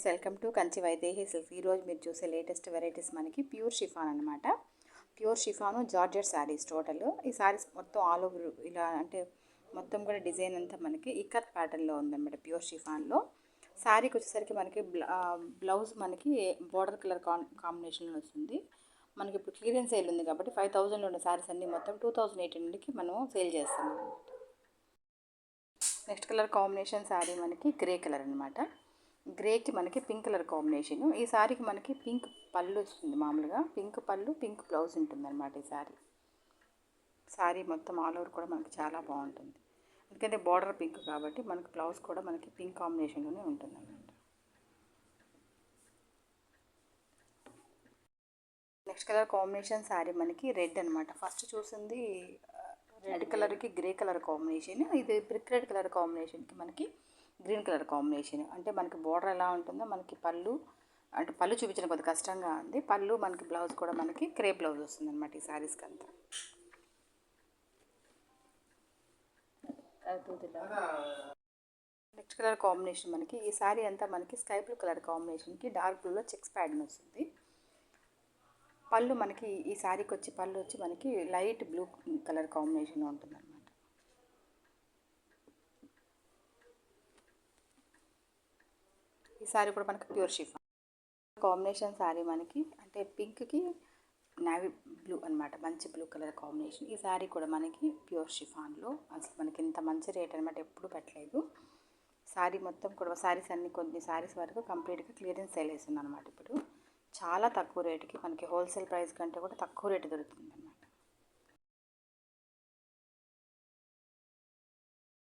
Welcome to Kanchi Vaidehi silks. ఈరోజు మీరు చూసే లేటెస్ట్ వెరైటీస్ మనకి ప్యూర్ షిఫాన్ అనమాట. Pure chiffon georgette saris total. ఈ శారీస్ మొత్తం ఆల్ ఓవర్ ఇలా అంటే మొత్తం కూడా డిజైన్ అంతా మనకి ఇక్కత్ ప్యాటర్న్లో ఉందన్నమాట. ప్యూర్ షిఫాన్లో శారీకి వచ్చేసరికి మనకి బ్లౌజ్ మనకి బోర్డర్ కలర్ కాంబినేషన్లో వస్తుంది. మనకి ఇప్పుడు క్లియరెన్స్ సేల్ ఉంది కాబట్టి 5000లో ఉన్న శారీస్ అన్నీ మొత్తం 2800కి మనం సేల్ చేస్తున్నాం. నెక్స్ట్ కలర్ కాంబినేషన్ శారీ మనకి గ్రే కలర్ అనమాట. గ్రేకి మనకి పింక్ కలర్ కాంబినేషను. ఈ శారీకి మనకి పింక్ పళ్ళు వస్తుంది. మామూలుగా పింక్ పళ్ళు పింక్ బ్లౌజ్ ఉంటుందన్నమాట. ఈ శారీ మొత్తం ఆల్ ఓవర్ కూడా మనకి చాలా బాగుంటుంది. ఎందుకంటే బార్డర్ పింక్ కాబట్టి మనకి బ్లౌజ్ కూడా మనకి పింక్ కాంబినేషన్లోనే ఉంటుందన్నమాట. నెక్స్ట్ కలర్ కాంబినేషన్ శారీ మనకి రెడ్ అనమాట. ఫస్ట్ చూసింది రెడ్ కలర్కి గ్రే కలర్ కాంబినేషన్. ఇది బ్రిక్ రెడ్ కలర్ కాంబినేషన్కి మనకి గ్రీన్ కలర్ కాంబినేషన్. అంటే మనకి బోర్డర్ ఎలా ఉంటుందో మనకి పళ్ళు అంటే పళ్ళు చూపించడం కొద్దిగా కష్టంగా ఉంది. పళ్ళు మనకి బ్లౌజ్ కూడా మనకి క్రేప్ బ్లౌజ్ వస్తుంది అనమాట ఈ శారీస్కి అంతా. నెక్స్ట్ కలర్ కాంబినేషన్ మనకి ఈ శారీ అంతా మనకి స్కై బ్లూ కలర్ కాంబినేషన్కి డార్క్ బ్లూలో చెక్స్ ప్యాటర్న్ వస్తుంది. పళ్ళు మనకి ఈ శారీకి వచ్చి పళ్ళు వచ్చి మనకి లైట్ బ్లూ కలర్ కాంబినేషన్లో ఉంటుంది అనమాట. ఈ శారీ కూడా మనకి ప్యూర్ షిఫాన్ కాంబినేషన్ శారీ మనకి అంటే పింక్కి నావీ బ్లూ అనమాట. మంచి బ్లూ కలర్ కాంబినేషన్. ఈ శారీ కూడా మనకి ప్యూర్ షిఫాన్లో. అసలు మనకి ఇంత మంచి రేట్ అనమాట ఎప్పుడు పెట్టలేదు. శారీ మొత్తం కూడా శారీస్ అన్ని కొన్ని శారీస్ వరకు కంప్లీట్గా క్లియరెన్స్ సేల్ వేస్తుంది అనమాట. ఇప్పుడు చాలా తక్కువ రేటుకి మనకి హోల్సేల్ ప్రైస్ కంటే కూడా తక్కువ రేటు దొరుకుతుంది.